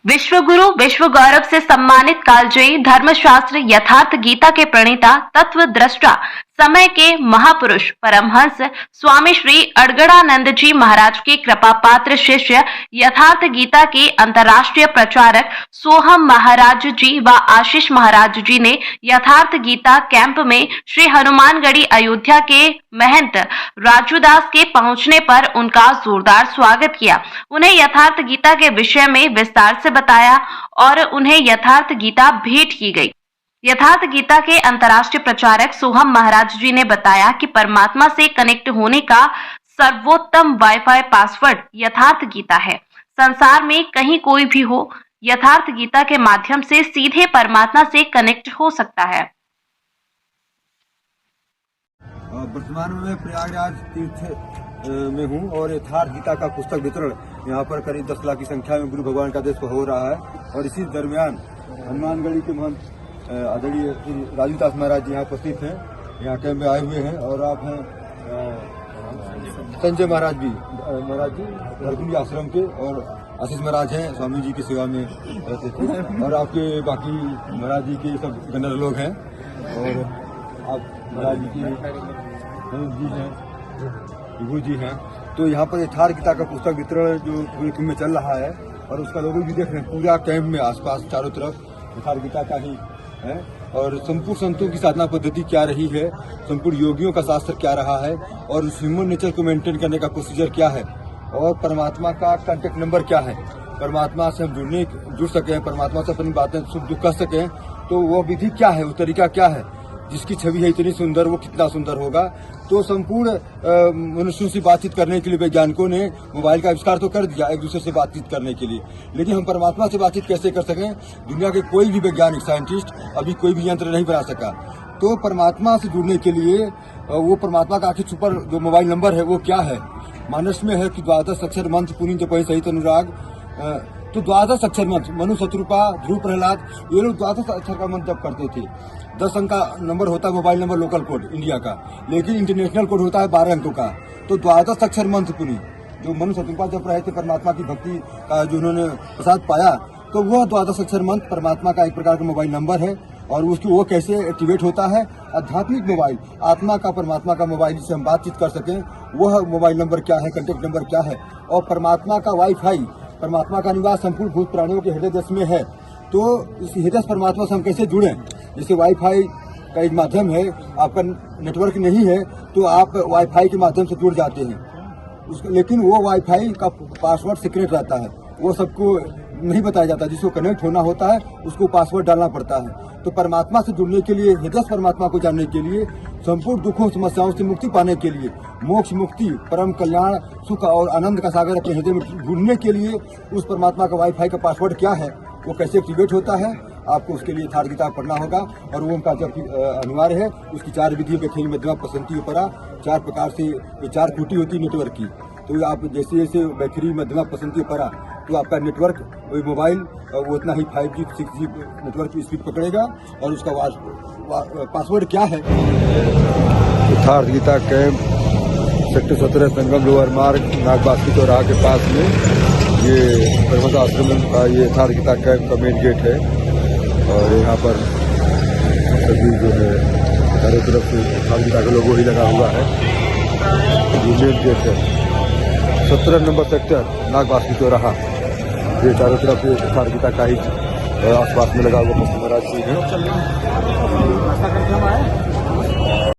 विश्वगुरु विश्व गौरव से सम्मानित कालजयी धर्मशास्त्र यथार्थ गीता के प्रणेता तत्व दृष्टा समय के महापुरुष परमहंस स्वामी श्री अड़गड़ानंद जी महाराज के कृपा पात्र शिष्य यथार्थ गीता के अंतर्राष्ट्रीय प्रचारक सोहम महाराज जी व आशीष महाराज जी ने यथार्थ गीता कैंप में श्री हनुमानगढ़ी अयोध्या के महंत राजूदास के पहुंचने पर उनका जोरदार स्वागत किया। उन्हें यथार्थ गीता के विषय में विस्तार से बताया और उन्हें यथार्थ गीता भेंट की गई। यथार्थ गीता के अंतर्राष्ट्रीय प्रचारक सोहम महाराज जी ने बताया कि परमात्मा से कनेक्ट होने का सर्वोत्तम वाईफाई पासवर्ड यथार्थ गीता है। संसार में कहीं कोई भी हो, यथार्थ गीता के माध्यम से सीधे परमात्मा से कनेक्ट हो सकता है। वर्तमान में प्रयागराज तीर्थ में हूँ और यथार्थ गीता का पुस्तक वितरण यहाँ पर करीब 10 लाख की संख्या में गुरु भगवान का आदेश पर हो रहा है। और इसी दरमियान हनुमानगढ़ी के महंत आदरणीय राजूदास महाराज जी यहाँ उपस्थित हैं, यहाँ कैंप में आए हुए हैं। और आप हैं संजय महाराज जी हरकुंडी आश्रम के, और आशीष महाराज हैं स्वामी जी की सेवा में रहते थे, और आपके बाकी महाराज जी के सब गन्नर लोग हैं, और आप महाराज जी के जी हैं, विभू जी हैं। तो यहाँ पर यथार्थ गीता का पुस्तक वितरण जो पूरे कुंभ में चल रहा है, और उसका लोगों भी देख रहे हैं। पूरा कैंप में आसपास चारों तरफ यथार्थ गीता का ही है, और संपूर्ण संतों की साधना पद्धति क्या रही है, संपूर्ण योगियों का शास्त्र क्या रहा है, और उस ह्यूमन नेचर को मेंटेन करने का प्रोसीजर क्या है, और परमात्मा का कांटेक्ट नंबर क्या है, परमात्मा से हम जुड़ सकें, परमात्मा से अपनी बातें सुख दुख कर सकें, तो वो विधि क्या है, वो तरीका क्या है। जिसकी छवि है इतनी सुंदर, वो कितना सुंदर होगा। तो संपूर्ण मनुष्यों से बातचीत करने के लिए वैज्ञानिकों ने मोबाइल का आविष्कार तो कर दिया एक दूसरे से बातचीत करने के लिए, लेकिन हम परमात्मा से बातचीत कैसे कर सकें, दुनिया के कोई भी वैज्ञानिक साइंटिस्ट अभी कोई भी यंत्र नहीं बना सका। तो परमात्मा से जुड़ने के लिए वो परमात्मा का आखिर सुपर जो मोबाइल नंबर है वो क्या है। मानस में है कि 12 अक्षर मंत्र पुनीत जपहि सहित अनुराग। तो 12 अक्षर मंत्र मनु शत्रुपा ध्रुव प्रहलाद ये लोग 12 अक्षर का मंत्र जप करते थे। 10 अंक का नंबर होता है mobile number local code India का, लेकिन इंटरनेशनल कोड होता है 12 अंकों का। तो 12 अक्षर मंत्र पुनी जो मनु शत्रुपा जप रहे थे, परमात्मा की भक्ति का जो उन्होंने प्रसाद पाया, तो वह 12 अक्षर मंत्र परमात्मा का एक प्रकार का मोबाइल नंबर है। और उसकी वो कैसे एक्टिवेट होता है, आध्यात्मिक मोबाइल, आत्मा का परमात्मा का मोबाइल, जिससे हम बातचीत कर सकें, वह मोबाइल नंबर क्या है, कॉन्टेक्ट नंबर क्या है। और परमात्मा का वाईफाई, परमात्मा का निवास संपूर्ण भूत प्राणियों के हृदय देश में है। तो इस हृदय परमात्मा से हम कैसे जुड़ें, जैसे वाईफाई का एक माध्यम है, आपका नेटवर्क नहीं है तो आप वाईफाई के माध्यम से जुड़ जाते हैं, लेकिन वो वाईफाई का पासवर्ड सीक्रेट रहता है, वो सबको नहीं बताया जाता। जिसको कनेक्ट होना होता है उसको पासवर्ड डालना पड़ता है। तो परमात्मा से जुड़ने के लिए, हृदय परमात्मा को जानने के लिए, संपूर्ण दुखों समस्याओं से मुक्ति पाने के लिए, मोक्ष मुक्ति परम कल्याण सुख और आनंद का सागर अपने हृदय में ढूंढने के लिए उस परमात्मा का वाईफाई का पासवर्ड क्या है, वो कैसे एक्टिवेट होता है, आपको उसके लिए यथार्थ गीता पढ़ना होगा। और वो उनका जब अनिवार्य है, उसकी 4 विधि व्याख्या मध्यमा पसंती उपरा, 4 प्रकार से 4 कोटि होती है नेटवर्क की। तो आप जैसे जैसे बैटरी मध्यमा पसंती पड़ा, तो आपका नेटवर्क मोबाइल वो उतना ही 5G 6G नेटवर्क की स्पीड पकड़ेगा। और उसका पासवर्ड क्या है। यथार्थ गीता कैंप सेक्टर 17 संगम लोअर मार्ग नागबास्ती चौराहा के पास में ये परमहंस आश्रम का ये यथार्थ गीता कैंप का मेन गेट है। और यहाँ पर सभी जो है चारों तरफ से यथार्थ गीता का लोगो ही लगा हुआ है। ये मेन गेट है 17 नंबर सेक्टर नागबास्ती चौराहा। ये चारों तरफ से यथार्थ गीता का ही आसपास में लगा हुआ महाराज जी है।